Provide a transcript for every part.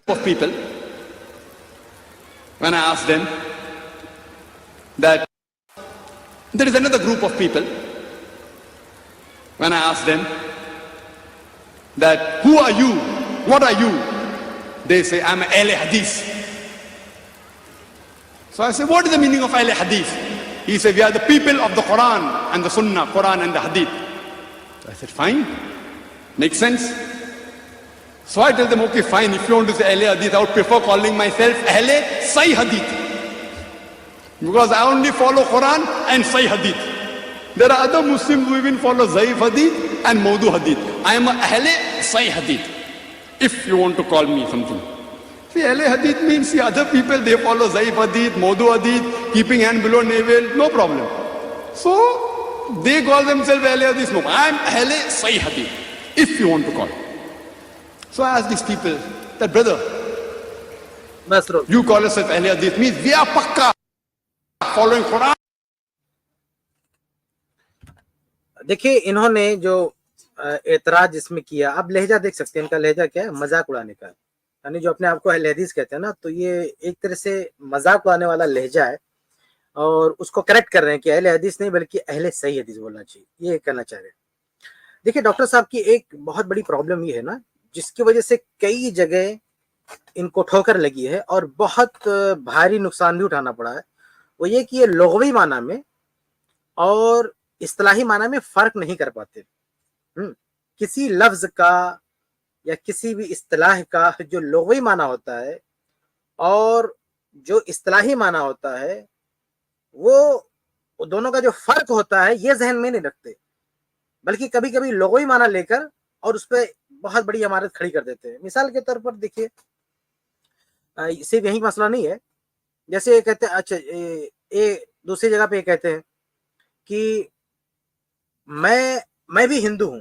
of people, when I asked them that there is another group of people, when I asked them that who are you, what are you, they say I'm Ahle Hadith. So I said, what is the meaning of Ahle Hadith? He said, we are the people of the Quran and the Sunnah, Quran and the Hadith. So I said, fine, makes sense. So I tell them, okay, fine, if you want to say Ahle Hadith, I would prefer calling myself Ahle Sahih Hadith, because I only follow Quran and Sahih Hadith. There are other Muslims who even follow Zaif Hadith and Mawdu Hadith. I am a Ahle Sahih Hadith, if you want to call me something. See, Ahle Hadith means the other people, they follow Zaif Hadith, Mawdu Hadith, keeping hand below navel, no problem. So they call themselves Ahle Hadith. No, I am Ahle Sahih Hadith, if you want to call. So I asked these people that, brother, you call yourself Ahle Hadith, means we are pakka following Quran. देखिए इन्होंने जो एतराज इसमें किया, अब लहजा देख सकते हैं, इनका लहजा क्या है, मजाक उड़ाने का, यानी जो अपने आप को अहले हदीस कहते हैं ना, तो ये एक तरह से मजाक उड़ाने वाला लहजा है और उसको करेक्ट कर रहे हैं कि अहले हदीस नहीं बल्कि अहले सही हदीस बोलना चाहिए, ये कहना चाह रहे हैं। देखिए डॉक्टर साहब की एक बहुत बड़ी प्रॉब्लम ये है ना, जिसकी वजह से कई जगह इनको ठोकर लगी है और बहुत भारी नुकसान भी उठाना पड़ा है, वो ये कि ये लुग़वी माना में और इस्तिलाही माना में फर्क नहीं कर पाते। किसी लफ्ज का या किसी भी इस्तिलाह का जो लुग़वी माना होता है और जो इस्तिलाही माना होता है, वो दोनों का जो फर्क होता है ये जहन में नहीं रखते, बल्कि कभी कभी लुग़वी माना लेकर और उस पर बहुत बड़ी इमारत खड़ी कर देते हैं। मिसाल के तौर पर देखिए, सिर्फ यही मसला नहीं है, जैसे ये कहते हैं, अच्छा ये दूसरी जगह पे ये कहते हैं कि मैं भी हिंदू हूँ,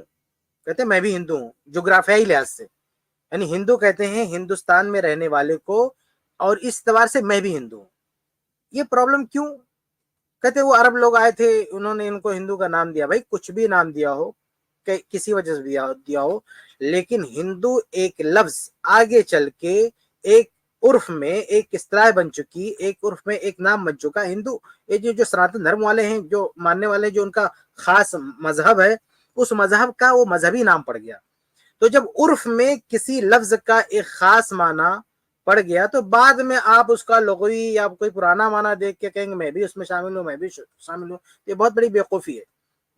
कहते हैं मैं भी हिंदू हूँ जोग्राफियाई लिहाज से, यानी हिंदू कहते हैं हिंदुस्तान में रहने वाले को, और इस एतबार से मैं भी हिंदू हूँ। ये प्रॉब्लम क्यों? कहते वो अरब लोग आए थे, उन्होंने इनको हिंदू का नाम दिया। भाई कुछ भी नाम दिया हो, किसी वजह से दिया हो, लेकिन हिंदू एक लफ्ज आगे चल के एक उर्फ में एक इस्तिलाह बन चुकी, एक उर्फ में एक नाम बन चुका हिंदू। ये जो सनातन धर्म वाले हैं, जो मानने वाले, जो उनका खास मजहब है, उस मजहब का वो मजहबी नाम पड़ गया। तो जब उर्फ में किसी लफ्ज का एक खास माना पड़ गया, तो बाद में आप उसका लुग़वी या कोई पुराना माना देख के कहेंगे मैं भी उसमें शामिल हूँ, मैं भी शामिल हूँ। ये बहुत बड़ी बेवकूफ़ी है।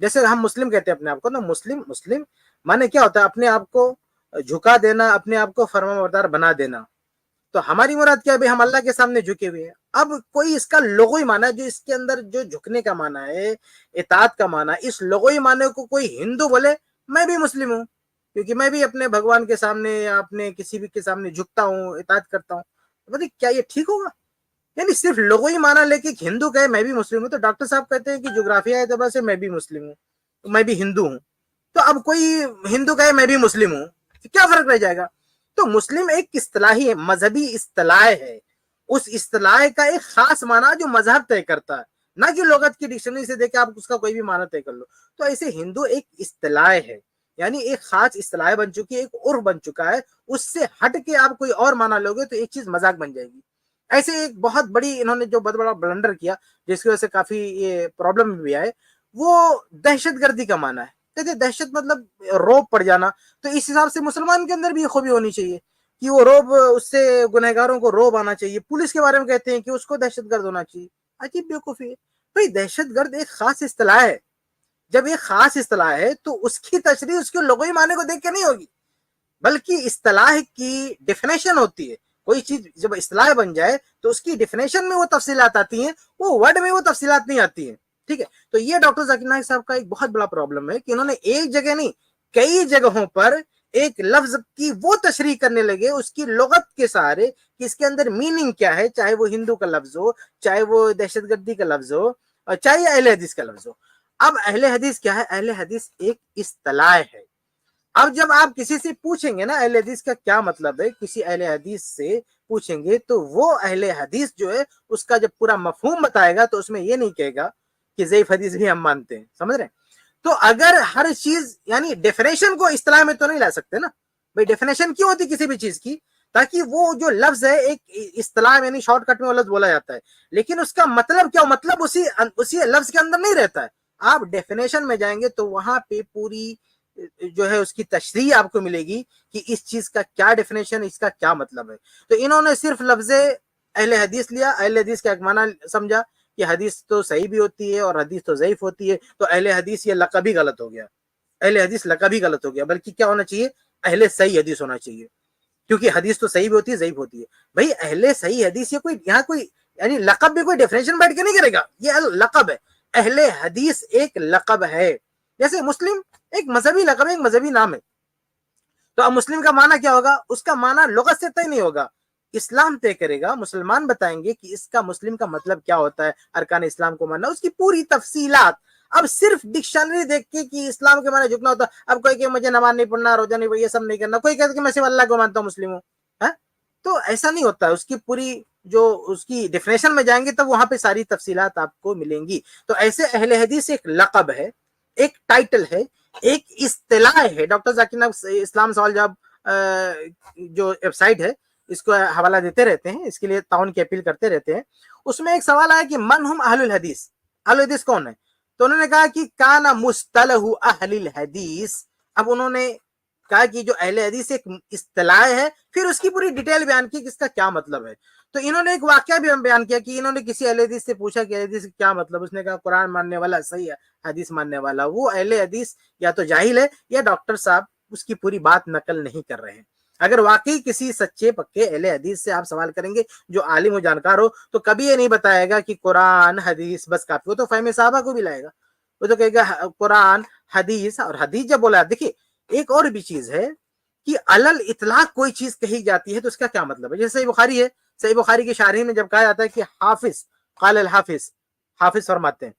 जैसे हम मुस्लिम कहते हैं अपने आप को ना, मुस्लिम माने क्या होता है? अपने आप को झुका देना, अपने आप को फरमाबरदार बना देना। तो हमारी मुराद क्या है? भाई हम अल्लाह के सामने झुके हुए हैं। अब कोई इसका लुग़वी माना, जो इसके अंदर जो झुकने का माना है, इताअत का माना, इस लुग़वी माने को कोई हिंदू बोले मैं भी मुस्लिम हूँ, क्योंकि मैं भी अपने भगवान के सामने या अपने किसी भी के सामने झुकता हूँ, इताअत करता हूँ। बताइए क्या ये ठीक होगा? यानी सिर्फ लुग़वी माना लेके हिंदू कहे मैं भी मुस्लिम हूँ, तो डॉक्टर साहब कहते हैं कि जोग्राफिया एतबार से मैं भी मुस्लिम हूँ, तो मैं भी हिंदू हूँ। तो अब कोई हिंदू कहे मैं भी मुस्लिम हूँ, तो क्या फर्क रह जाएगा? तो मुस्लिम एक इस्तिलाही है, मजहबी इस्तिलाह है। उस इस्तिलाह का एक खास माना जो मजहब तय करता है, ना कि लुगत की डिक्शनरी से देके आप उसका कोई भी माना तय कर लो। तो ऐसे हिंदू एक इस्तिलाह है, यानी एक खास इस्तिलाह बन चुकी है, एक उर्फ बन चुका है। उससे हट के आप कोई और माना लोगे तो एक चीज मजाक बन जाएगी। ऐसे एक बहुत बड़ी इन्होंने जो बहुत बड़ा ब्लंडर किया, जिसकी वजह से काफी ये प्रॉब्लम भी आए, वो दहशतगर्दी का माना है। कहते दहशत मतलब रौब पड़ जाना। तो इस हिसाब से मुसलमान के अंदर भी खूबी होनी चाहिए कि वो रौब, उससे गुनहगारों को रौब आना चाहिए। पुलिस के बारे में कहते हैं कि उसको दहशतगर्द होना चाहिए। अजीब बेवकूफी है भाई। दहशतगर्द एक खास इस्तिलाह है। जब एक खास इस्तिलाह है तो उसकी तशरीह उसके लुग़वी माने को देख के नहीं होगी, बल्कि इस्तिलाह की डिफिनेशन होती है। कोई चीज जब इस्तिलाह बन जाए तो उसकी डिफिनेशन में वो तफसीलात आती हैं, वो वर्ड में वो तफसीलात नहीं आती हैं। ठीक है, तो ये डॉक्टर जाकिर नाइक साहब का एक बहुत बड़ा प्रॉब्लम है कि इन्होंने एक जगह नहीं कई जगहों पर एक लफ्ज की वो तशरीह करने लगे उसकी लुगत के सहारे कि इसके अंदर मीनिंग क्या है, चाहे वो हिंदू का लफ्ज हो, चाहे वो दहशतगर्दी का लफ्ज हो, और चाहे अहले हदीस का लफ्ज हो। अब अहले हदीस क्या है? अहले हदीस एक इस्तिलाह है। अब जब आप किसी से पूछेंगे ना अहले हदीस का क्या मतलब है, किसी अहले हदीस से पूछेंगे तो वो अहले हदीस जो है उसका जब पूरा मफहूम बताएगा तो उसमें ये नहीं कहेगा कि ज़ईफ हदीस भी हम मानते हैं। समझ रहे हैं? तो अगर हर चीज, यानी डेफिनेशन को इस्तिलाह में तो नहीं ला सकते ना भाई। डेफिनेशन क्यों होती किसी भी चीज की? تاکہ وہ جو لفظ ہے ایک اصطلاح یعنی شارٹ کٹ میں وہ لفظ بولا جاتا ہے لیکن اس کا مطلب کیا مطلب اسی لفظ کے اندر نہیں رہتا ہے. آپ ڈیفینیشن میں جائیں گے تو وہاں پہ پوری جو ہے اس کی تشریح آپ کو ملے گی کہ اس چیز کا کیا ڈیفینیشن, اس کا کیا مطلب ہے. تو انہوں نے صرف لفظ اہل حدیث لیا, اہل حدیث کا ایک معنی سمجھا کہ حدیث تو صحیح بھی ہوتی ہے اور حدیث تو ضعیف ہوتی ہے, تو اہل حدیث یہ لقب ہی غلط ہو گیا, اہل حدیث لقب ہی غلط ہو گیا, بلکہ کیا ہونا چاہیے, اہل صحیح حدیث ہونا چاہیے, کیونکہ حدیث تو صحیح بھی ہوتی ہے ضعیف ہوتی ہے. بھائی اہل صحیح حدیث یہ کوئی یہاں کوئی یعنی لقب بھی کوئی ڈیفینیشن بیٹھ کے نہیں کرے گا, یہ لقب ہے. اہل حدیث ایک لقب ہے, جیسے مسلم ایک مذہبی لقب ہے, ایک مذہبی نام ہے. تو اب مسلم کا معنی کیا ہوگا, اس کا معنی لغت سے طے نہیں ہوگا, اسلام طے کرے گا, مسلمان بتائیں گے کہ اس کا مسلم کا مطلب کیا ہوتا ہے, ارکان اسلام کو ماننا, اس کی پوری تفصیلات. اب صرف ڈکشنری دیکھ کے کہ اسلام کے معنی جھکنا ہوتا, اب کوئی کہ مجھے نماز نہیں پڑھنا, روزہ نہیں پڑھنا, یہ سب نہیں کرنا, کوئی کہتا کہ میں صرف اللہ کو مانتا ہوں, مسلم ہوں, تو ایسا نہیں ہوتا. اس کی پوری جو اس کی ڈیفینیشن میں جائیں گے تب وہاں پہ ساری تفصیلات آپ کو ملیں گی. تو ایسے اہل حدیث ایک لقب ہے, ایک ٹائٹل ہے, ایک اصطلاح ہے. ڈاکٹر ذاکر نائک اسلام سوال جواب جو ویب سائٹ ہے اس کو حوالہ دیتے رہتے ہیں, اس کے لیے تعاون کی اپیل کرتے رہتے ہیں. اس میں ایک سوال آیا کہ من ہم اہل الحدیث, اہل الحدیث کون ہے, تو انہوں نے کہا کہ کان مصطلح اہل الحدیث. اب انہوں نے کہا کہ جو اہل حدیث ایک اصطلاح ہے, پھر اس کی پوری ڈیٹیل بیان کی کہ اس کا کیا مطلب ہے. تو انہوں نے ایک واقعہ بھی بیان کیا کہ انہوں نے کسی اہل حدیث سے پوچھا کہ اہل حدیث کیا مطلب, اس نے کہا قرآن ماننے والا, صحیح حدیث ماننے والا. وہ اہل حدیث یا تو جاہل ہے یا ڈاکٹر صاحب اس کی پوری بات نقل نہیں کر رہے ہیں. اگر واقعی کسی سچے پکے اہل حدیث سے آپ سوال کریں گے جو عالم و جانکار ہو, تو کبھی یہ نہیں بتائے گا کہ قرآن حدیث بس کافی. وہ تو فہم صحابہ کو بھی لائے گا, وہ تو کہے گا قرآن حدیث. اور حدیث جب بولا, دیکھیے ایک اور بھی چیز ہے کہ علل اطلاق کوئی چیز کہی جاتی ہے تو اس کا کیا مطلب ہے. جیسے صحیح بخاری ہے, صحیح بخاری کی شارحین میں جب کہا جاتا ہے کہ حافظ, قال الحافظ, حافظ فرماتے ہیں,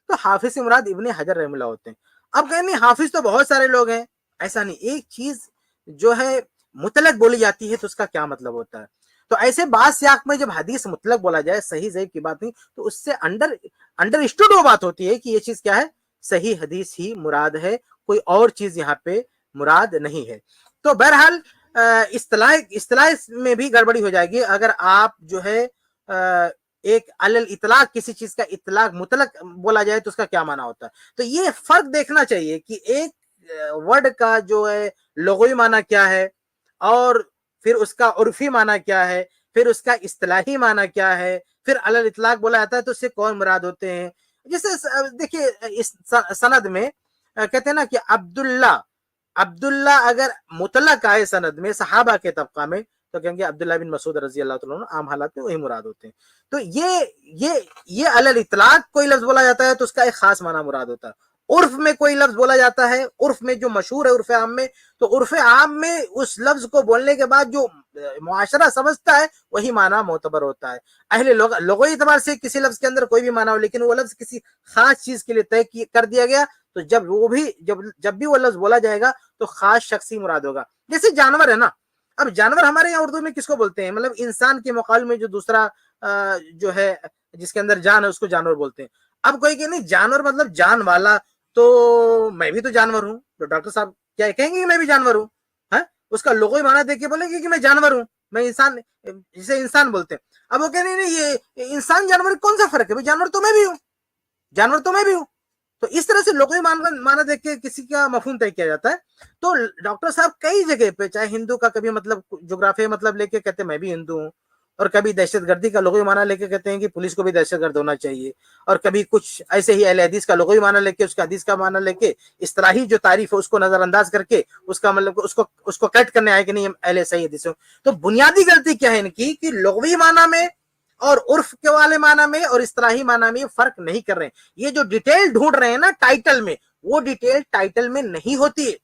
تو حافظ سے مراد ابن حجر رحمہ اللہ ہوتے ہیں. اب کہیں نہیں حافظ تو بہت سارے لوگ ہیں, ایسا نہیں. ایک چیز جو ہے مطلق بولی جاتی ہے تو اس کا کیا مطلب ہوتا ہے. تو ایسے بعض سیاق میں جب حدیث مطلق بولا جائے, صحیح ضعیف کی بات نہیں, تو اس سے انڈر اسٹوڈ وہ بات ہوتی ہے کہ یہ چیز کیا ہے, صحیح حدیث ہی مراد ہے, کوئی اور چیز یہاں پہ مراد نہیں ہے. تو بہرحال اصطلاح میں بھی گڑبڑی ہو جائے گی اگر آپ جو ہے ایک علل اطلاق کسی چیز کا اطلاق مطلق بولا جائے تو اس کا کیا معنی ہوتا ہے. تو یہ فرق دیکھنا چاہیے کہ ایک ورڈ کا جو ہے لغوی معنی کیا ہے, اور پھر اس کا عرفی معنی کیا ہے, پھر اس کا اصطلاحی معنی کیا ہے, پھر علل اطلاق بولا جاتا ہے تو اس سے کون مراد ہوتے ہیں. جیسے دیکھیے اس سند میں کہتے ہیں نا کہ عبداللہ اگر مطلق آئے سند میں صحابہ کے طبقہ میں تو کہیں گے عبداللہ بن مسعود رضی اللہ تعالیٰ عنہ, عام حالات میں وہی مراد ہوتے ہیں. تو یہ علل اطلاق کوئی لفظ بولا جاتا ہے تو اس کا ایک خاص معنی مراد ہوتا ہے. عرف میں کوئی لفظ بولا جاتا ہے, عرف میں جو مشہور ہے عرف عام میں, تو عرف عام میں اس لفظ کو بولنے کے بعد جو معاشرہ سمجھتا ہے وہی معنی معتبر ہوتا ہے. اہل لغوی اعتبار سے کسی لفظ کے اندر کوئی بھی معنی ہو, لیکن وہ لفظ کسی خاص چیز کے لیے طے کر دیا گیا, تو جب بھی وہ لفظ بولا جائے گا تو خاص شخصی مراد ہوگا. جیسے جانور ہے نا, اب جانور ہمارے یہاں اردو میں کس کو بولتے ہیں, مطلب انسان کے مقابلے میں جو دوسرا جو ہے جس کے اندر جان ہے اس کو جانور بولتے ہیں. اب کوئی کہ نہیں جانور مطلب جان والا, تو میں بھی تو جانور ہوں, تو ڈاکٹر صاحب کیا کہیں گے کہ میں بھی جانور ہوں, اس کا لغوی معنی دیکھ کے بولیں گے کہ میں جانور ہوں, میں انسان, جسے انسان بولتے ہیں. اب وہ کہ نہیں یہ انسان جانور کون سا فرق ہے, جانور تو میں بھی ہوں, جانور تو میں بھی ہوں. تو اس طرح سے لغوی معنی دیکھ کے کسی کا مفہوم طے کیا جاتا ہے. تو ڈاکٹر صاحب کئی جگہ پہ چاہے ہندو کا کبھی مطلب جغرافیہ مطلب لے کے کہتے ہیں میں بھی ہندو ہوں, اور کبھی دہشت گردی کا لغوی معنی لے کے کہتے ہیں کہ پولیس کو بھی دہشت گرد ہونا چاہیے, اور کبھی کچھ ایسے ہی اہل حدیث کا لغوی معنی لے کے اس کا حدیث کا معنی لے کے اصطلاحی جو تعریف ہے اس کو نظر انداز کر کے اس کا مطلب اس کو کٹ کرنے آئے کہ نہیں اہل صحیح حدیث ہوں. تو بنیادی غلطی کیا ہے ان کی کہ لغوی معنی میں اور عرف کے والے معنی میں اور اصطلاحی معنی میں فرق نہیں کر رہے ہیں. یہ جو ڈیٹیل ڈھونڈ رہے ہیں نا ٹائٹل میں, وہ ڈیٹیل ٹائٹل میں نہیں ہوتی ہے.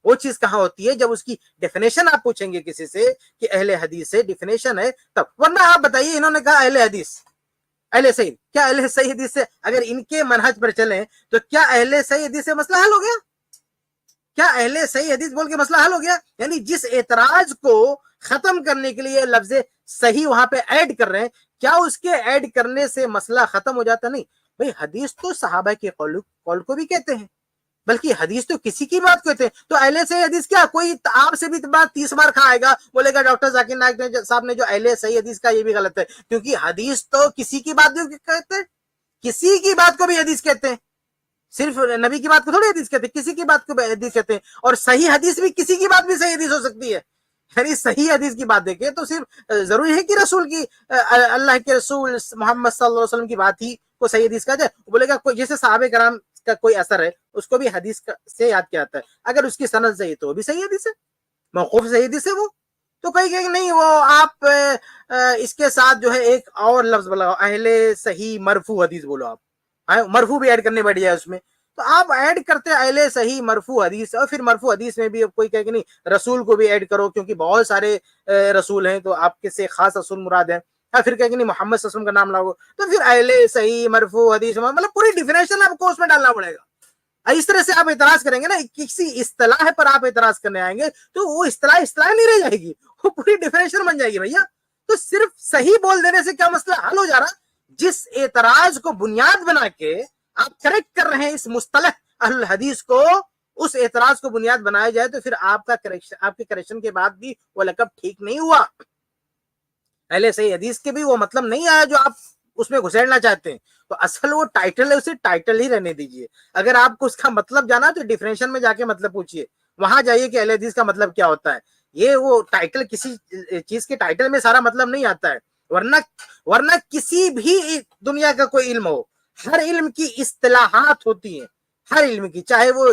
وہ چیز کہاں ہوتی ہے, جب اس کی ڈیفینیشن آپ پوچھیں گے کسی سے کہ اہل حدیث سے ڈیفینیشن ہے تب. ورنہ آپ بتائیے, انہوں نے کہا اہل حدیث, اہل صحیح, کیا اہل صحیح حدیث سے اگر ان کے منہج پر چلیں تو کیا اہل صحیح حدیث سے مسئلہ حل ہو گیا؟ کیا اہل صحیح حدیث بول کے مسئلہ حل ہو گیا؟ یعنی جس اعتراض کو ختم کرنے کے لیے لفظ صحیح وہاں پہ ایڈ کر رہے ہیں, کیا اس کے ایڈ کرنے سے مسئلہ ختم ہو جاتا؟ نہیں بھئی, حدیث تو صحابہ کے قول کو بھی کہتے ہیں, بلکہ حدیث تو کسی کی بات کہتے ہیں. تو اہل صحیح حدیث کیا, کوئی آپ سے بھی بات 30 بار کھائے گا, بولے گا ڈاکٹر ذاکر نائک صاحب نے جو اہل صحیح حدیث کا, یہ بھی غلط ہے, کیونکہ حدیث تو کسی کی بات بھی کہتے ہیں, کسی کی بات کو بھی حدیث کہتے ہیں, صرف نبی کی بات کو تھوڑی حدیث کہتے ہیں, کسی کی بات کو حدیث کہتے ہیں. اور صحیح حدیث بھی کسی کی بات بھی صحیح حدیث ہو سکتی ہے. یعنی صحیح حدیث کی بات دیکھیں تو صرف ضروری ہے کہ رسول کی, اللہ کے رسول محمد صلی اللہ علیہ وسلم کی بات ہی کو صحیح حدیث کہا جائے. بولے گا کوئی جیسے صحابہ کرام کا کوئی اثر ہے, اس کو بھی حدیث سے یاد کیا جاتا ہے, اگر اس کی سند صحیح تو وہ بھی صحیح حدیث ہے, موقوف صحیح حدیث ہے وہ. تو کہیں کہ نہیں, وہ آپ اس کے ساتھ جو ہے ایک اور لفظ بولا, اہل صحیح مرفوع حدیث بولو, آپ مرفوع بھی ایڈ کرنے بیٹھ جائے اس میں, تو آپ ایڈ کرتے اہل صحیح مرفوع حدیث, اور پھر مرفوع حدیث میں بھی کوئی کہے کہ نہیں رسول کو بھی ایڈ کرو, کیونکہ بہت سارے رسول ہیں, تو آپ کے سے خاص رسول مراد ہے, پھر کہے کہ نہیں محمد صلی اللہ علیہ وسلم کا نام لاؤ, تو پھر اہل صحیح مرفوع حدیث, مطلب پوری ڈیفینیشن آپ کو اس میں ڈالنا پڑے گا. اس طرح سے آپ اعتراض کریں گے نا, کسی اصطلاح پر آپ اعتراض کرنے آئیں گے تو وہ اصطلاح نہیں رہ جائے گی, وہ پوری ڈیفینیشن بن جائے گی بھیا. تو صرف صحیح بول دینے سے کیا مسئلہ حل ہو جا رہا؟ جس اعتراض کو بنیاد بنا کے آپ کریکٹ کر رہے ہیں اس مصطلح اہل الحدیث کو, اس اعتراض کو بنیاد بنایا جائے تو پھر آپ کا کریکشن, آپ کے کریکشن کے بعد بھی وہ لقب ٹھیک نہیں ہوا. اہل صحیح حدیث کے بھی وہ مطلب نہیں آیا جو آپ اس میں گھسیڑنا چاہتے ہیں. تو اصل وہ ٹائٹل ہے, اسے ٹائٹل ہی رہنے دیجئے. اگر آپ کو اس کا مطلب جانا تو ڈیفینیشن میں جا کے مطلب پوچھئے, وہاں جائیے کہ اہل حدیث کا مطلب کیا ہوتا ہے. یہ وہ ٹائٹل, کسی چیز کے ٹائٹل میں سارا مطلب نہیں آتا ہے, ورنہ کسی بھی دنیا کا کوئی علم ہو, ہر علم کی اصطلاحات ہوتی ہیں, ہر علم کی, چاہے وہ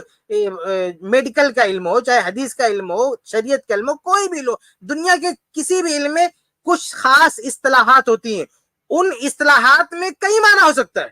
میڈیکل کا علم ہو, چاہے حدیث کا علم ہو, شریعت کا علم ہو, کوئی بھی لو, دنیا کے کسی بھی علم میں کچھ خاص اصطلاحات ہوتی ہیں. ان اصطلاحات میں کئی معنی ہو سکتا ہے,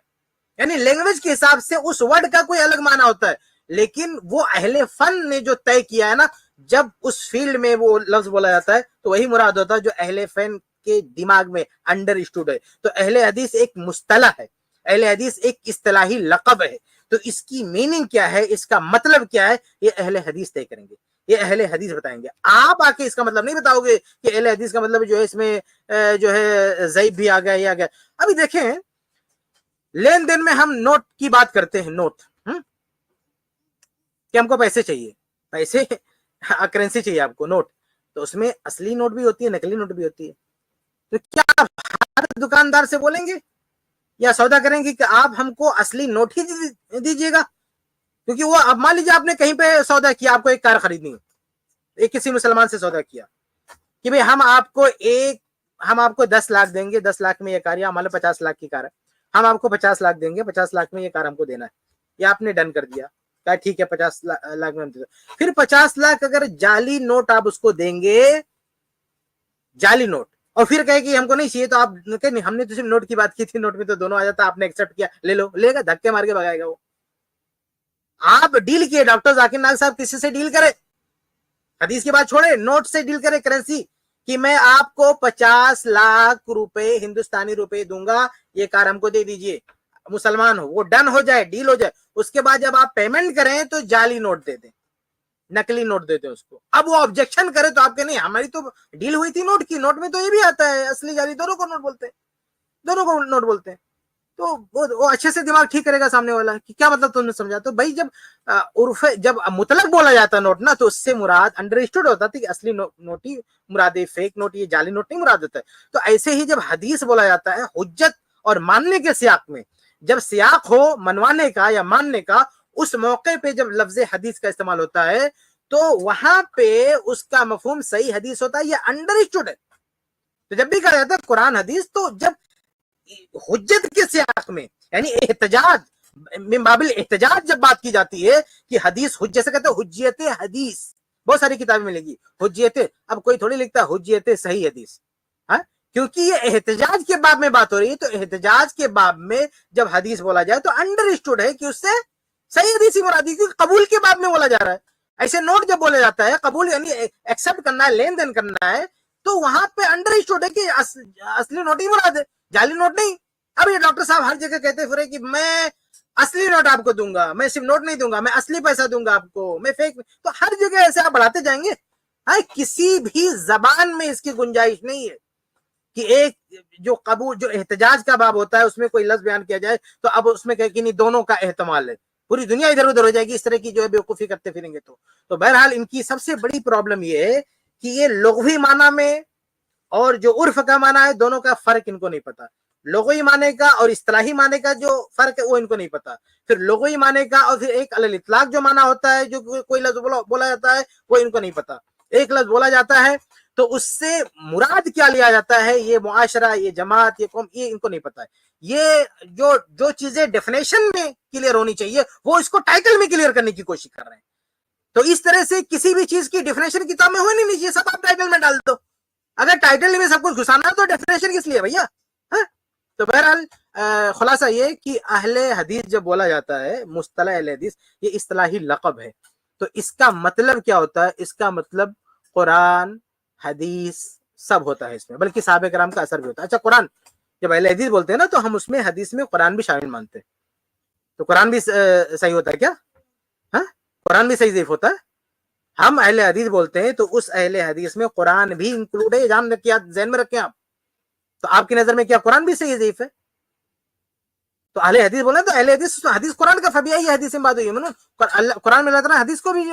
یعنی لینگویج کے حساب سے اس ورڈ کا کوئی الگ معنی ہوتا ہے, لیکن وہ اہل فن نے جو طے کیا ہے نا, جب اس فیلڈ میں وہ لفظ بولا جاتا ہے تو وہی مراد ہوتا ہے جو اہل فن کے دماغ میں انڈر اسٹوڈ ہے. تو اہل حدیث ایک مصطلح ہے, اہل حدیث ایک اصطلاحی لقب ہے. تو اس کی میننگ کیا ہے, اس کا مطلب کیا ہے, یہ اہل حدیث طے کریں گے, یہ اہل حدیث بتائیں گے. آپ آ کے اس کا مطلب نہیں بتاؤ گے کہ اہل حدیث کا مطلب جو ہے اس میں جو ہے ضعیف بھی آ گیا, یہ آ گیا. ابھی دیکھیں, لین دین میں ہم نوٹ کی بات کرتے ہیں, نوٹ کہ ہم کو پیسے چاہیے, پیسے کرنسی چاہیے آپ کو, نوٹ. تو اس میں اصلی نوٹ بھی ہوتی ہے, نقلی نوٹ بھی ہوتی ہے. تو کیا آپ ہر دکاندار سے بولیں گے یا سودا کریں گے کہ آپ ہم کو اصلی نوٹ ہی دیجیے گا؟ کیونکہ وہ, اب مان لیجیے آپ نے کہیں پہ سودا کیا, آپ کو ایک کار خریدنی ہے, ایک کسی مسلمان سے سودا کیا کہ بھئی ہم آپ کو 10 لاکھ دیں گے, 10 لاکھ میں یہ کار, یا ہمارے 50 لاکھ کی کار ہے, ہم آپ کو 50 لاکھ دیں گے, 50 لاکھ میں یہ کار ہم کو دینا ہے. یا آپ نے ڈن کر دیا, کہا ٹھیک ہے 50 لاکھ میں ہم دے دیں. پھر 50 لاکھ اگر جعلی نوٹ آپ اس کو دیں گے, جعلی نوٹ, اور پھر کہے کہ ہم کو نہیں چاہیے, تو آپ کہیں نہیں, ہم نے تو صرف نوٹ کی بات کی تھی, نوٹ میں تو دونوں آ جاتا, آپ نے ایکسپٹ کیا, لے لو, لے گا, دھکے مار کے بھگائے گا وہ. آپ ڈیل کیے, ڈاکٹر ذاکر نائک صاحب کسی سے ڈیل کرے, حدیث کی بات چھوڑے, نوٹ سے ڈیل کرے, کرنسی, کہ میں آپ کو 50 لاکھ روپے ہندوستانی روپے دوں گا, یہ کار ہم کو دے دیجئے, مسلمان ہو, وہ ڈن ہو جائے, ڈیل ہو جائے. اس کے بعد جب آپ پیمنٹ کریں تو جعلی نوٹ دے دیں, نقلی نوٹ دیتے ہیں اس کو. اب وہ آبجیکشن کرے تو آپ کے نہیں, ہماری تو ڈیل ہوئی تھی نوٹ کی, نوٹ میں تو یہ بھی آتا ہے, اصلی جعلی دونوں کو نوٹ بولتے ہیں, دونوں کو نوٹ بولتے ہیں. تو وہ اچھے سے دماغ ٹھیک کرے گا سامنے والا کہ کیا مطلب تم نے سمجھا. تو بھائی جب مطلق بولا جاتا ہے نوٹ نا, تو اس سے مراد انڈر اسٹوڈ ہوتا تھا کہ اصلی نوٹ ہی مراد ہے, فیک نوٹ, یہ جعلی نوٹ نہیں مراد ہوتا ہے. تو ایسے ہی جب حدیث بولا جاتا ہے حجت اور ماننے کے سیاق میں, جب سیاق ہو منوانے کا یا ماننے کا, اس موقع پہ جب لفظ حدیث کا استعمال ہوتا ہے تو وہاں پہ اس کا مفہوم صحیح حدیث ہوتا ہے, یہ انڈر اسٹوڈ ہے. تو جب بھی کہا جاتا ہے قرآن حدیث, تو جب حجت کے سیاق میں, یعنی احتجاج, من باب الاحتجاج جب بات کی جاتی ہے کہ حدیث حجت سے کہتے ہیں, حجیت حدیث بہت ساری کتابیں ملے گی, حجیت, اب کوئی تھوڑی لکھتا ہے حجیت صحیح حدیث, کیونکہ یہ احتجاج کے باب میں بات ہو رہی ہے. تو احتجاج کے باب میں جب حدیث بولا جائے تو انڈر اسٹوڈ ہے کہ اس سے صحیح حدیث ہی مراد ہے, کیونکہ قبول کے باب میں بولا جا رہا ہے. ایسے نوٹ جب بولا جاتا ہے, قبول یعنی ایکسپٹ کرنا ہے, لین دین کرنا ہے, تو وہاں پہ انڈر اسٹوڈ ہے کہ اصلی نوٹ ہی مراد ہے, جعلی نوٹ نہیں. اب یہ ڈاکٹر صاحب ہر جگہ کہتے پھرے کہ میں اصلی نوٹ آپ کو دوں گا, میں صرف نوٹ نہیں دوں گا, میں اصلی پیسہ دوں گا آپ کو, میں فیک. تو ہر جگہ ایسے آپ بڑھاتے جائیں گے, کسی بھی زبان میں اس کی گنجائش نہیں ہے کہ ایک جو قبول, جو احتجاج کا باب ہوتا ہے اس میں کوئی لفظ بیان کیا جائے تو اب اس میں کہ نہیں دونوں کا احتمال ہے. पूरी दुनिया इधर उधर हो जाएगी इस तरह की जो है बेवकूफी करते फिरेंगे तो बहरहाल इनकी सबसे बड़ी प्रॉब्लम ये है कि ये लुग़वी माना में और जो उर्फ का माना है दोनों का फर्क इनको नहीं पता। लुग़वी माने का और इस्तिलाही माने का जो फर्क है वो इनको नहीं पता। फिर लुग़वी माने का और फिर एक अलल इतलाक जो माना होता है, जो कोई लफ्ज बोला जाता है, वो इनको नहीं पता। एक लफ्ज बोला जाता है तो उससे मुराद क्या लिया जाता है, ये मुआशरा, ये जमात, ये कौम, ये इनको नहीं पता है। ये जो चीजें डेफिनेशन में क्लियर होनी चाहिए वो इसको टाइटल में क्लियर करने की कोशिश कर रहे हैं। तो इस तरह से किसी भी चीज की डेफिनेशन किताब में होनी नहीं चाहिए, सब आप टाइटल में डाल दो। अगर टाइटल में सब कुछ घुसाना है तो डेफिनेशन किस लिए भैया? तो बहरहाल खुलासा ये कि अहले हदीस जब बोला जाता है, मुस्तला अहले हदीस, ये इस्तिलाही लक़ब है। तो इसका मतलब क्या होता है? इसका मतलब कुरान, हदीस सब होता है इसमें, बल्कि साहबे कराम का असर भी होता है। अच्छा, कुरान जब अहले हदीस बोलते हैं ना, तो हम उसमें हदीस में कुरान भी शामिल मानते हैं। तो कुरान भी सही होता है क्या? हाँ, कुरान भी सही ज़ईफ़ होता है। हम अहले हदीस बोलते हैं तो उस अहले हदीस में कुरान भी इंक्लूड है। जान रखिए, ज़हन में रखें आप। तो आपकी नजर में क्या कुरान भी सही ज़ईफ़ है? तो अहले हदीस बोले तो अहले हदीस कुरान का फबिया ये हदीस में बात हुई है। कुरान में अल्लाह हदीस को भी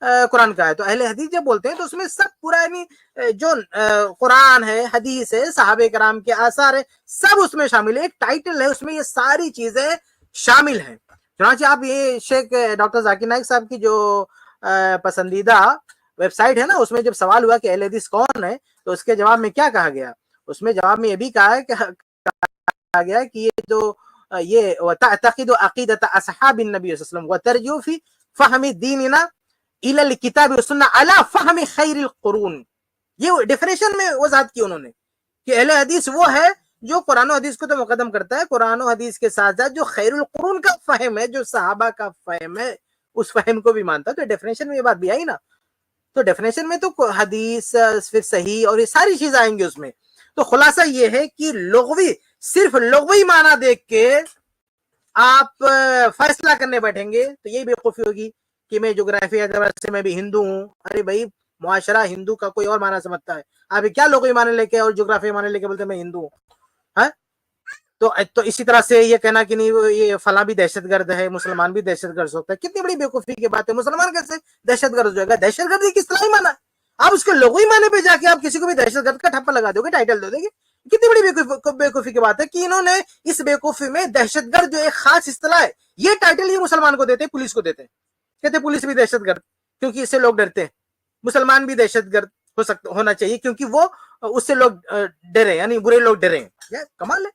कुरान का है। तो अहले हदीस जब बोलते हैं तो उसमें सब पूरा यानी जो कुरान है, हदीस है, सहाबे कराम के आसार है, सब उसमें शामिल है। एक टाइटल है, उसमें ये सारी चीजें शामिल हैं। चुनांचे आप ये शेख डॉक्टर जाकिर नाइक साहब की जो पसंदीदा वेबसाइट है ना, उसमें जब सवाल हुआ कि अहले हदीस कौन है, तो उसके जवाब में क्या कहा गया? उसमें जवाब में ये भी कहा गया कि ये जो ये तअतक़िदु अक़ीदत अस्हाबिन नबी सल्लल्लाहु अलैहि वसल्लम व तरजू फी फ़हमी दीनिना इलल किताब व सुन्नह अला फ़हमी खैरिल कुरून। ये डेफिनेशन में वज़ाहत की उन्होंने कि अहले हदीस वो है जो कुरान और हदीस को तो मुकद्दम करता है, कुरान और हदीस के साथ साथ जो खैरुल कुरून का फहम है, जो सहाबा का फहम है, उस फहम को भी मानता है। तो डेफिनेशन में ये बात भी आई ना। तो डेफिनेशन में तो हदीस, फिर सही और ये सारी चीजें आएंगी उसमें। तो खुलासा ये है कि लुग़वी, सिर्फ लुग़वी माना देख के आप फैसला करने बैठेंगे तो यही बेवकूफी होगी कि मैं जोग्राफी एतबार से मैं भी हिंदू हूँ। अरे भाई, मुआशरा हिंदू का कोई और माना समझता है, आप क्या लुग़वी माने लेके और जोग्राफी माने लेके बोलते मैं हिंदू हूँ? तो इसी तरह से ये कहना कि नहीं ये फला भी दहशतगर्द है, मुसलमान भी दहशतगर्द होता है, कितनी बड़ी बेवकूफी की बात है। मुसलमान कैसे दहशतगर्द हो जाएगा? दहशतगर्द किस तरह ही माना? आप उसके लोगों ही माने पे जाके आप किसी को भी दहशतगर्द का ठप्पा लगा दोगे, टाइटल दे दोगे। कितनी बड़ी बेवकूफी की बात है कि इन्होंने इस बेवकूफी में दहशतगर्द जो एक खास इस्तिलाह है, ये टाइटल ही मुसलमान को देते हैं, पुलिस को देते हैं। कहते पुलिस भी दहशतगर्द, क्योंकि इससे लोग डरते हैं। मुसलमान भी दहशतगर्द होना चाहिए क्योंकि वो उससे लोग डरे, यानी बुरे लोग डरे। कमाल है।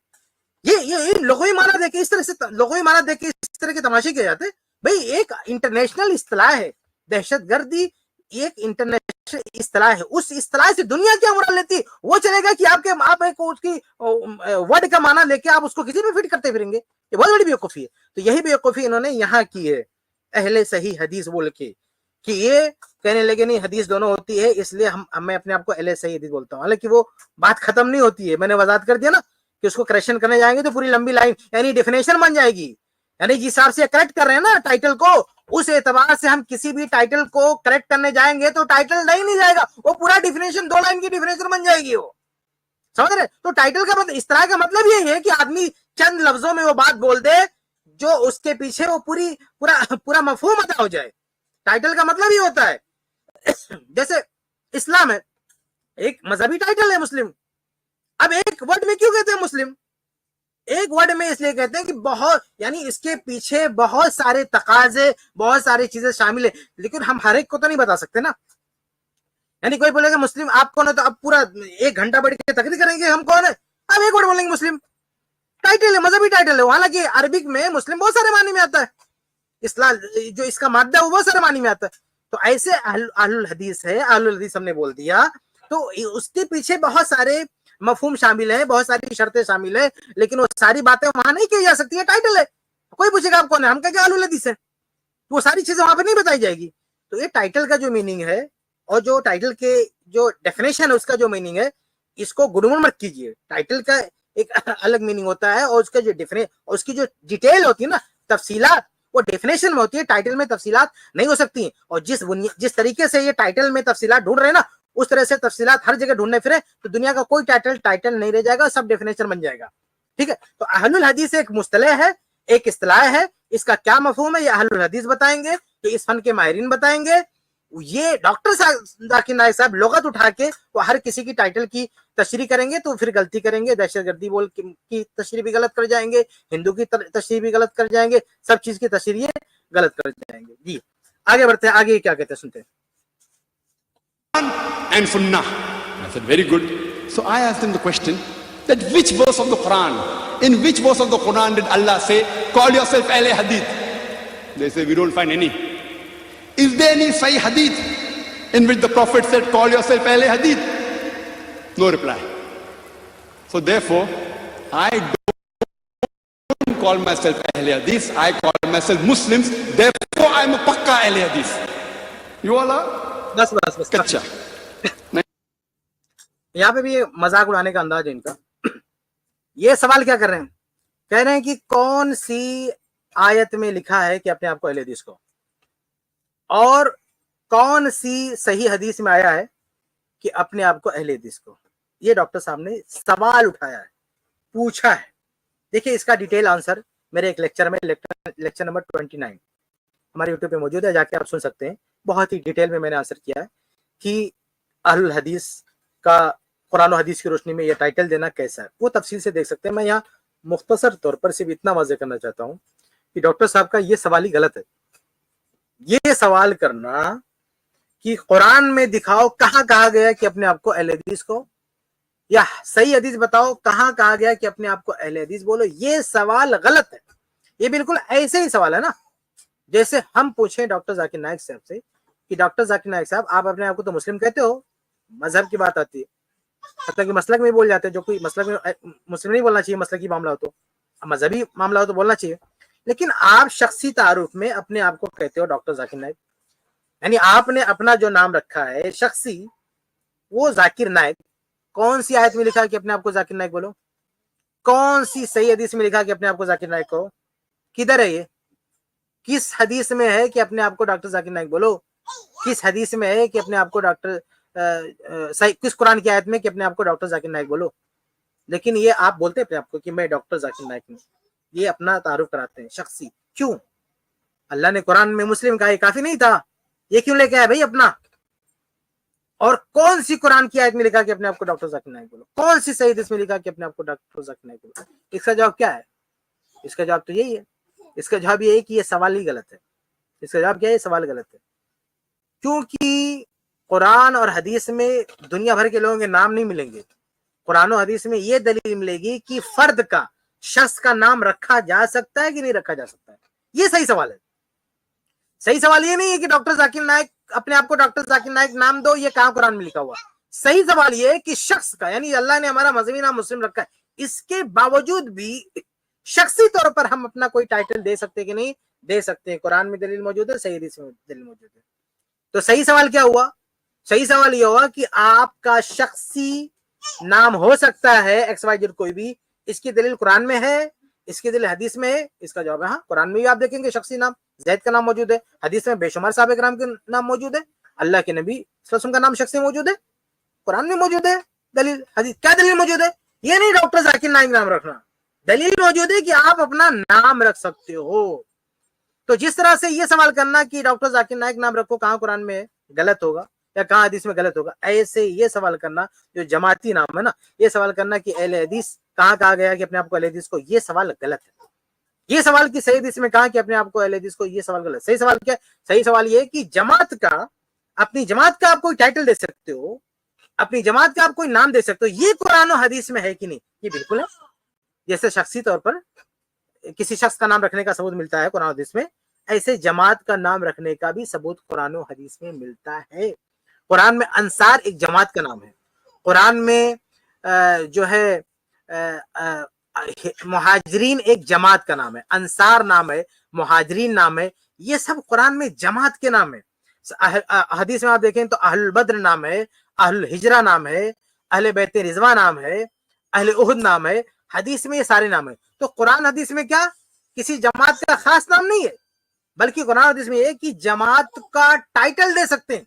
ये लोगों माना देके इस तरह से लोगों माना देके इस तरह के तमाशे किए जाते। भाई, एक इंटरनेशनल इस्तिलाह है दहशतगर्दी, एक इंटरनेशनल इस्तिलाह है। उस इस्तिलाह से दुनिया क्या मुराद लेती, वो चलेगा कि आप एक उसकी वर्ड का माना लेके आप उसको किसी भी फिट करते फिरेंगे। ये बहुत बड़ी बेवकूफी है। तो यही बेवकूफी इन्होंने यहाँ की है, अहले सही हदीस बोल के, कि ये कहने लगे नहीं हदीस दोनों होती है, इसलिए मैं अपने आप को अहले सही हदीस बोलता हूँ। हालांकि वो बात खत्म नहीं होती है। मैंने वजाहत कर दिया ना कि उसको करेक्शन करने जाएंगे तो पूरी लंबी लाइन यानी डेफिनेशन बन जाएगी। यानी जिस हिसाब से करेक्ट कर रहे हैं ना टाइटल को, उस एतबार से हम किसी भी टाइटल को करेक्ट करने जाएंगे तो टाइटल नहीं जाएगा, वो पूरा डेफिनेशन 2 लाइन की डेफिनेशन बन जाएगी। वो समझ रहे? तो टाइटल का मतलब इस तरह का मतलब यही है कि आदमी चंद लफ्जों में वो बात बोल दे जो उसके पीछे वो पूरा मफहूम अदा हो जाए। टाइटल का मतलब ये होता है जैसे इस्लाम है, एक मजहबी टाइटल है मुस्लिम। अब एक वर्ड में क्यों कहते हैं मुस्लिम? एक वर्ड में इसलिए कहते हैं कि बहुत, यानी इसके पीछे बहुत सारे तकाजे, बहुत सारी चीजें शामिल है, लेकिन हम हर एक को तो नहीं बता सकते ना। यानी कोई बोलेगा मुस्लिम आप कौन है, तो अब पूरा 1 घंटा बैठ के तकरीर करेंगे हम कौन है। अब एक वर्ड बोलेंगे मुस्लिम, टाइटल है, मजहबी टाइटल है। हालांकि अरबिक में मुस्लिम बहुत सारे मानी में आता है, इस्लाम जो इसका मादा वो बहुत सारे मानी में आता है। तो ऐसे अहलुल हदीस है, अहलुल हदीस हमने बोल दिया तो उसके पीछे बहुत सारे मफहूम शामिल है, बहुत सारी शर्तें शामिल है, लेकिन वो सारी बातें वहां नहीं की जा सकती है। टाइटल है, कोई पूछेगा आप कौन है, हम कहेंगे अहलुल हदीस है, तो वो सारी चीजें वहां पे नहीं बताई जाएगी। तो ये टाइटल का जो मीनिंग है और जो टाइटल के जो डेफिनेशन है उसका जो मीनिंग है, इसको गुड़मुड़ मत कीजिए। टाइटल का एक अलग मीनिंग होता है और उसका जो उसकी जो डिटेल होती है ना, तफसीलात, वो डेफिनेशन में होती है, टाइटल में तफसीलात नहीं हो सकती। और जिस तरीके से ये टाइटल में तफसीलात ढूंढ रहे हैं ना, उस तरह से तफसीलात हर जगह ढूंढने फिरे तो दुनिया का कोई टाइटल नहीं रह जाएगा, सब डेफिनेशन बन जाएगा। ठीक है? तो अहलुल हदीस एक मुस्तलह है, एक इस्तिलाह है इसका क्या मफहूम है ये अहलुल हदीस बताएंगे, ये इस फन के माहिरीन बताएंगे। ये डॉक्टर जाकिर नाइक साहब लुगत उठा के वो हर किसी की टाइटल की तशरीह करेंगे तो फिर गलती करेंगे, दहशतगर्दी बोल की तशरीह भी गलत कर जाएंगे, हिंदू की तशरीह भी गलत कर जाएंगे, सब चीज की तशरीह गलत कर जाएंगे। जी आगे बढ़ते हैं, आगे क्या कहते हैं सुनते हैं। And Sunnah. I said, very good. So I asked him the question that which verse of the Quran, in which verse of the Quran did Allah say, call yourself Ahle Hadith? They say, we don't find any. Is there any Sahih Hadith in which the Prophet said, call yourself Ahle Hadith? No reply. So therefore, I don't call myself Ahle Hadith, I call myself Muslims. Therefore, I'm a Pakka Ahle Hadith. You all are? बस बस बस Kacha. यहाँ पे भी ये मजाक उड़ाने का अंदाज है इनका। ये सवाल क्या कर रहे हैं, कह रहे हैं कि कौन सी आयत में लिखा है कि अपने आप को अहले हदीस को, और कौन सी सही हदीस में आया है कि अपने आप को अहले हदीस को। ये डॉक्टर साहब ने सवाल उठाया है, पूछा है। देखिए इसका डिटेल आंसर मेरे एक लेक्चर में, लेक्चर नंबर 29 हमारे यूट्यूब पे मौजूद है, जाके आप सुन सकते हैं। बहुत ही डिटेल में मैंने आंसर किया है कि अहलुल हदीस का कुरान और हदीस की रोशनी में ये टाइटल देना कैसा है, वो तफसील से देख सकते हैं। मैं यहाँ मुख्तसर तौर पर सिर्फ इतना वाज़ेह करना चाहता हूँ कि डॉक्टर साहब का ये सवाल ही गलत है। ये सवाल करना कि कुरान में दिखाओ कहाँ कहा गया कि अपने आप को अहले हदीस को, या सही हदीस बताओ कहाँ कहा गया कि अपने आप को अहले हदीस बोलो, ये सवाल गलत है। ये बिल्कुल ऐसे ही सवाल है ना जैसे हम पूछे डॉक्टर जाकिर नाइक साहब से कि डॉक्टर जाकिर नाइक साहब आप अपने आप को तो मुस्लिम कहते हो, मजहब की बात आती है, मतलब कि मसलक में बोल जाते हैं, जो कोई मसलक में मुस्लिम नहीं बोलना चाहिए, मसलक की मामला हो तो, मजहबी मामला हो तो बोलना चाहिए, लेकिन आप शख्सी तारुफ में अपने आप को कहते हो डॉक्टर जाकिर नाइक, यानी आपने अपना जो नाम रखा है शख्सी वो जाकिर नाइक। कौन सी आयत में लिखा है कि अपने आप को जाकिर नाइक बोलो, कौन सी सही हदीस में लिखा है कि अपने आप को जाकिर नाइक कहो, किधर है ये, किस हदीस में है कि अपने आप को डॉक्टर जाकिर नाइक बोलो, किस हदीस में है कि अपने आप को डॉक्टर किस कुरान की आयत में कि अपने आप को डॉक्टर जाकिर नाइक बोलो। लेकिन ये आप बोलते हैं अपने आप को कि मैं डॉक्टर जाकिर नाइक हूं, ये अपना तारुफ कराते हैं शख्सी। क्यों? अल्लाह ने कुरान में मुस्लिम कहा, ये काफी नहीं था, ये क्यों लेके आया भाई अपना? और कौन सी कुरान की आयत में लिखा कि अपने आप को डॉक्टर जाकिर नाइक बोलो, कौन सी सही हदीस में लिखा कि अपने आप को डॉक्टर जाकिर नाइक बोलो? इसका जवाब क्या है? इसका जवाब तो यही है, इसका जवाब ये है कि ये सवाल ही गलत है। इसका जवाब क्या है? सवाल गलत है, क्योंकि कुरान और हदीस में दुनिया भर के लोगों के नाम नहीं मिलेंगे। कुरान और हदीस में ये दलील मिलेगी कि फर्द का, शख्स का नाम रखा जा सकता है कि नहीं रखा जा सकता है। ये सही सवाल है। सही सवाल ये नहीं है कि डॉक्टर जाकिर नाइक, अपने आप को डॉक्टर जाकिर नाइक नाम दो, ये कहां कुरान में लिखा हुआ। सही सवाल ये है कि शख्स का, यानी अल्लाह ने हमारा मजहबी नाम मुस्लिम रखा है, इसके बावजूद भी शख्सी तौर पर हम अपना कोई टाइटल दे सकते कि नहीं दे सकते। कुरान में दलील मौजूद है, सही हदीस में दलील मौजूद है। तो सही सवाल क्या हुआ? सही सवाल ये हुआ कि आपका शख्सी नाम हो सकता है XYZ कोई भी, इसकी दलील कुरान में है, इसकी दलील हदीस में है। इसका जवाब है हाँ, कुरान में भी आप देखेंगे शख्सी नाम जैद का नाम मौजूद है, हदीस में बेशुमार साहब इकराम के नाम मौजूद है, अल्लाह के नबी सल्लल्लाहु अलैहि वसल्लम का नाम शख्सी मौजूद है, कुरान में मौजूद है। दलील हदीस क्या दलील मौजूद है? ये नहीं डॉक्टर जाकिर नाइक नाम रखना, दलील मौजूद है कि आप अपना नाम रख सकते हो। तो जिस तरह से ये सवाल करना कि डॉक्टर जाकिर नाइक नाम रखो कहाँ कुरान में है, गलत होगा, या कहाँ हदीस में गलत होगा, ऐसे ये सवाल करना जो जमाती नाम है ना, ये सवाल करना कि अहले हदीस कहाँ कहा गया कि अपने आप को अहले हदीस को, ये सवाल गलत है। ये सवाल की सही हदीस में कहा कि अपने आप को अहले हदीस को, ये सवाल गलत। सही सवाल क्या? सही सवाल ये है कि जमात का, अपनी जमात का आप कोई टाइटल दे सकते हो, अपनी जमात का आप कोई नाम दे सकते हो, ये कुरान और हदीस में है कि नहीं? ये बिल्कुल है। जैसे शख्सी तौर पर किसी शख्स का नाम रखने का सबूत मिलता है कुरान और हदीस में, ऐसे जमात का नाम रखने का भी सबूत कुरान और हदीस में मिलता है। कुरान में अंसार एक जमात का नाम है, कुरान में जो है मुहाजिरीन एक जमात का नाम है, अंसार नाम है, मुहाजिरीन नाम है, ये सब कुरान में जमात के नाम है। हदीस में आप देखें तो अहलुल बद्र नाम है, अहलुल हिजरा नाम है, अहले बैत रिजवा नाम है, अहले उहुद नाम है, हदीस में ये सारे नाम है। तो कुरान हदीस में क्या किसी जमात का खास नाम नहीं है, बल्कि कुरान हदीस में ये कि जमात का टाइटल दे सकते हैं,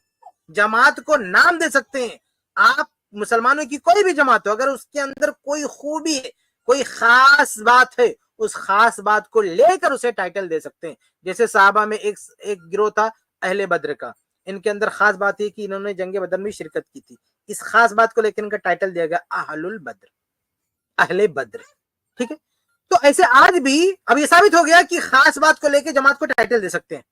जमात को नाम दे सकते हैं। आप मुसलमानों की कोई भी जमात हो, अगर उसके अंदर कोई खूबी है, कोई खास बात है, उस खास बात को लेकर उसे टाइटल दे सकते हैं। जैसे साहबा में एक गिरोह था अहले बद्र का, इनके अंदर खास बात है कि इन्होंने जंगे बदर में शिरकत की थी, इस खास बात को लेकर इनका टाइटल दिया गया अहलुल बद्र, अहले बद्र। ठीक है, तो ऐसे आज भी अब ये साबित हो गया कि खास बात को लेकर जमात को टाइटल दे सकते हैं।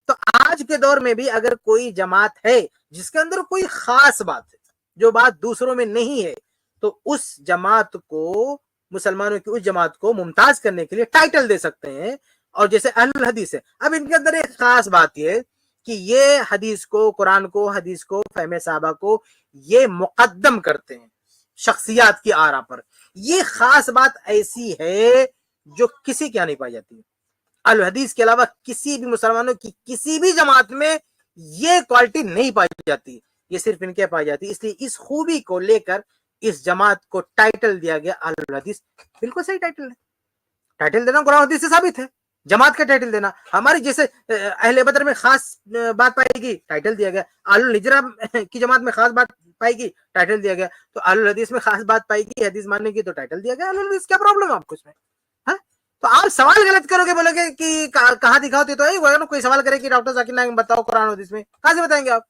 तो आज के दौर में भी अगर कोई जमात है जिसके अंदर कोई खास बात है, जो बात दूसरों में नहीं है, तो उस जमात को, मुसलमानों की उस जमात को मुमताज करने के लिए टाइटल दे सकते हैं। और जैसे अहलुल हदीस है, अब इनके अंदर एक खास बात ये कि ये हदीस को, कुरान को, हदीस को, फहमे साहबा को ये मुकद्दम करते हैं शख्सियात की आरा पर। ये खास बात ऐसी है जो किसी के यहाँ नहीं पाई जाती। अल हदीस के अलावा किसी भी मुसलमानों की किसी भी जमात में ये क्वालिटी नहीं पाई जाती, ये सिर्फ इनके पाई जाती। इसलिए इस खूबी को लेकर इस जमात को टाइटल दिया गया अल हदीस। बिल्कुल सही टाइटल है, टाइटल देना कुरान हदीस से साबित है। जमात का टाइटल देना, हमारी जैसे अहले बदर में खास बात पाएगी, टाइटल दिया गया। अहलुल हिजरा की जमात में खास बात पाएगी, टाइटल दिया गया। तो अहलुल हदीस में खास बात पाएगी, हदीस मानने की, तो टाइटल दिया गया अहलुल हदीस। क्या प्रॉब्लम है आपको इसमें? तो आप सवाल गलत करोगे, बोलोगे कि कहाँ दिखाओ, तो कोई सवाल करे कि डॉक्टर जाकिर नाइक बताओ कुरान हदीस में, कहां से बताएंगे आप?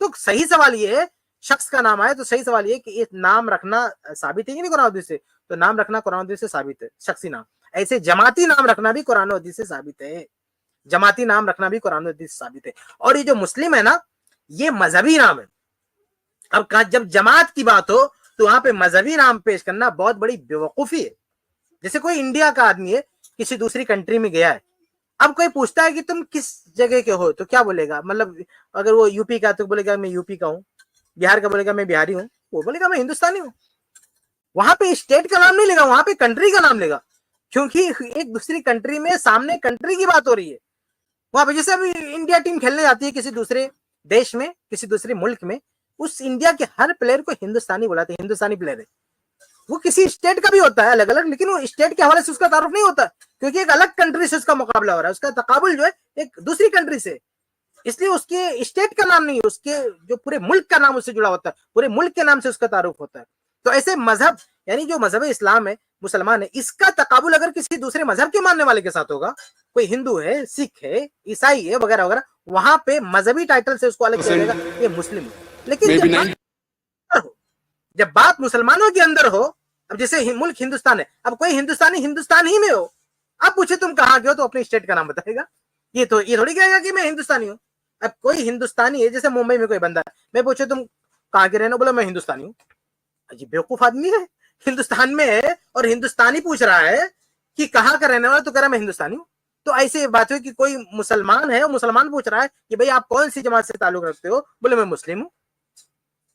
तो सही सवाल ये है, शख्स का नाम आए तो सही सवाल ये कि ये नाम रखना साबित है कि नहीं कुरान हदीस से? तो नाम रखना कुरान हदीस से साबित है, शख्सी नाम। ऐसे जमाती नाम रखना भी कुरान हदीस से साबित है, जमाती नाम रखना भी कुरान हदीस से साबित है। और ये जो मुस्लिम है ना, ये मजहबी नाम है। अब जब जमात की बात हो तो वहां पे मजहबी नाम पेश करना बहुत बड़ी बेवकूफी है। जैसे कोई इंडिया का आदमी है, किसी दूसरी कंट्री में गया है, अब कोई पूछता है कि तुम किस जगह के हो, तो क्या बोलेगा? मतलब अगर वो यूपी का तो बोलेगा मैं यूपी का हूँ, बिहार का बोलेगा मैं बिहारी हूँ, वो बोलेगा मैं हिंदुस्तानी हूँ। वहां पे स्टेट का नाम नहीं लेगा, वहां पे कंट्री का नाम लेगा, क्योंकि एक दूसरी कंट्री में सामने कंट्री की बात हो रही है। वहां पे जैसे अभी इंडिया टीम खेलने जाती है किसी दूसरे देश में, किसी दूसरे मुल्क में, उस इंडिया के हर प्लेयर को हिंदुस्तानी बुलाते हैं, हिंदुस्तानी प्लेयर है। वो किसी स्टेट का भी होता है अलग अलग, लेकिन वो स्टेट के हवाले से उसका तारुफ नहीं होता, क्योंकि एक अलग कंट्री से उसका मुकाबला हो रहा है, उसका तकाबुल जो है एक दूसरी कंट्री से। इसलिए उसके स्टेट का नाम नहीं, उसके जो पूरे मुल्क का नाम उससे जुड़ा होता है, पूरे मुल्क के नाम से उसका तारुफ होता है। तो ऐसे मजहब, यानी जो मजहब इस्लाम है, मुसलमान है, इसका तकाबुल अगर किसी दूसरे मजहब के मानने वाले के साथ होगा, कोई हिंदू है, सिख है, ईसाई है, वगैरह वगैरह, वहां पे मजहबी टाइटल से उसको अलग किया जाएगा, ये मुस्लिम है। लेकिन जब बात मुसलमानों के अंदर हो, अब जैसे मुल्क हिंदुस्तान है, अब कोई हिंदुस्तानी हिंदुस्तान ही में हो, अब पूछे तुम कहाँ के हो, तो अपने स्टेट का नाम बताएगा। ये थोड़ी कहेगा कि मैं हिंदुस्तानी हूँ। अब कोई हिंदुस्तानी है, जैसे मुंबई में कोई बंदा है, मैं पूछे तुम कहाँ के रहने, बोला मैं हिंदुस्तानी हूँ। अजी बेवकूफ आदमी है, हिंदुस्तान में है और हिंदुस्तानी पूछ रहा है कि कहाँ का रहने वाला, तो कह रहा मैं हिंदुस्तानी हूँ। तो ऐसे बात हुई कि कोई मुसलमान है, मुसलमान पूछ रहा है कि भाई आप कौन सी जमात से ताल्लुक रखते हो, बोले मैं मुस्लिम हूँ।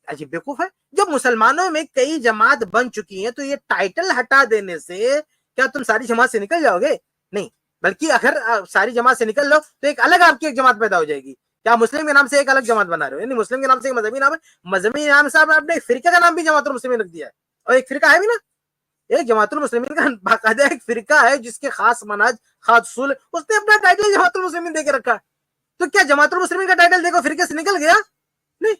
अजीब बेवकूफ है। जब मुसलमानों में कई जमात बन चुकी हैं, तो ये टाइटल हटा देने से क्या तुम सारी जमात से निकल जाओगे? नहीं, बल्कि अगर सारी जमात से निकल लो तो एक अलग आपकी एक जमात पैदा हो जाएगी। क्या मुस्लिम के नाम से एक अलग जमात बना रहे हो? यानी मुस्लिम के नाम से एक मजहबी नाम है, मजहबी नाम से आपने एक फिरका का नाम भी जमातुल मुस्लिमीन रख दिया है। और एक फिरका है भी ना, एक जमातुल मुस्लिमीन का बाकायदा एक फिरका है जिसके खास मनाज, खास उसूल, उसने अपना टाइटल जमातुल मुस्लिमीन देके रखा। तो क्या जमातुल मुस्लिमीन का टाइटल देखो फिरके से निकल गया? नहीं।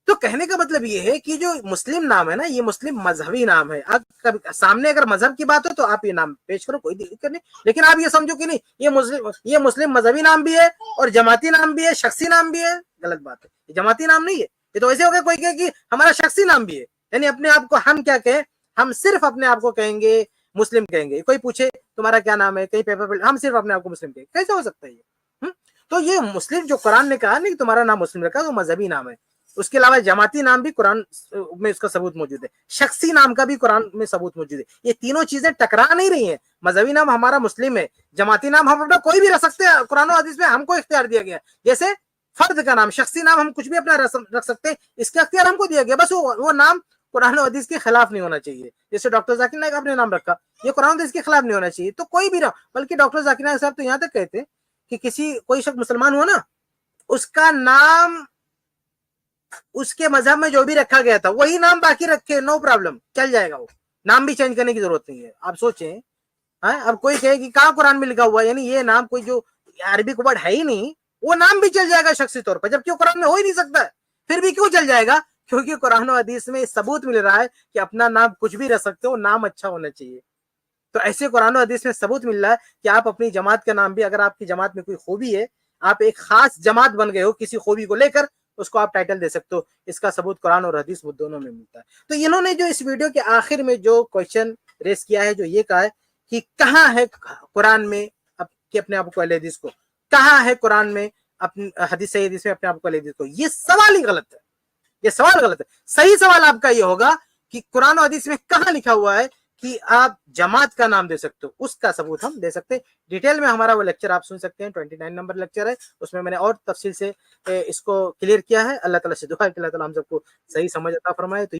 तो कहने का मतलब ये है कि जो मुस्लिम नाम है ना, ये मुस्लिम मजहबी नाम है। अब सामने अगर मजहब की बात हो तो आप ये नाम पेश करो, कोई दिक्कत नहीं। लेकिन आप ये समझो कि नहीं ये मुस्लिम मजहबी नाम भी है और जमाती नाम भी है, शख्सी नाम भी है, गलत बात है। ये जमाती नाम नहीं है। ये तो ऐसे हो गया कोई कहे कि हमारा शख्सी नाम भी है, यानी अपने आप को हम क्या कहें, हम सिर्फ अपने आप को कहेंगे मुस्लिम कहेंगे। कोई पूछे तुम्हारा क्या नाम है, कहीं पेपर पे हम सिर्फ अपने आप को मुस्लिम कहेंगे, कैसे हो सकता है ये? तो ये मुस्लिम जो कुरान ने कहा नहीं तुम्हारा नाम मुस्लिम रखा, तो मजहबी नाम है। उसके अलावा जमाती नाम भी कुरान में उसका सबूत मौजूद है, शख्सी नाम का भी कुरान में सबूत मौजूद है। ये तीनों चीजें टकरा नहीं रही हैं। मजहबी नाम हमारा मुस्लिम है, जमाती नाम हम अपना कोई भी रख सकते हैं, कुरान और हदीस में हमको इख्तियार दिया गया। जैसे फर्द का नाम, शख्सी नाम हम कुछ भी अपना रख सकते हैं, इसका इख्तियार हमको दिया गया। बस वो नाम कुरान और हदीस के खिलाफ नहीं होना चाहिए। जैसे डॉक्टर जाकिर नाइक आपने नाम रखा, ये कुरान और हदीस के खिलाफ नहीं होना चाहिए। तो कोई भी ना, बल्कि डॉक्टर जाकिर नाइक साहब तो यहाँ तक कहते हैं कि कोई शख्स मुसलमान हुआ ना, उसका नाम उसके मजहब में जो भी रखा गया था वही नाम बाकी रखे, नो प्रॉब्लम, चल जाएगा। वो नाम भी चेंज करने की जरूरत नहीं है। आप सोचें, अब कोई कहे कि कहाँ कुरान में लिखा हुआ, यानी ये नाम कोई जो अरबिक वर्ड है ही नहीं, वो नाम भी चल जाएगा शख्सी तौर पर, जबकि कुरान में हो ही नहीं सकता। फिर भी क्यों चल जाएगा? क्योंकि कुरान और हदीस में सबूत मिल रहा है कि अपना नाम कुछ भी रख सकते हो, नाम अच्छा होना चाहिए। तो ऐसे कुरान और हदीस में सबूत मिल रहा है कि आप अपनी जमात का नाम भी, अगर आपकी जमात में कोई खूबी है, आप एक खास जमात बन गए हो किसी खूबी को लेकर, उसको आप टाइटल दे सकते हो। इसका सबूत कुरान और हदीस दोनों में मिलता है। तो इन्होंने जो इस वीडियो के आखिर में जो क्वेश्चन रेस किया है, जो ये कहा है कि कहाँ है कुरान में कि अपने आप को अहले हदीस को, कहाँ है कुरान में अपनी हदीस सही हदीस में अपने आप को अहले हदीस को, ये सवाल ही गलत है, ये सवाल गलत है। सही सवाल आपका ये होगा कि कुरान और हदीस में कहाँ लिखा हुआ है कि आप जमात का नाम दे सकते हो, उसका सबूत हम दे सकते हैं। डिटेल में हमारा वो लेक्चर आप सुन सकते हैं, 29 नंबर लेक्चर है, उसमें मैंने और तफसील से इसको क्लियर किया है। अल्लाह ताला से दुआ है कि अल्लाह ताला हम सबको सही समझ अता फरमाए। तो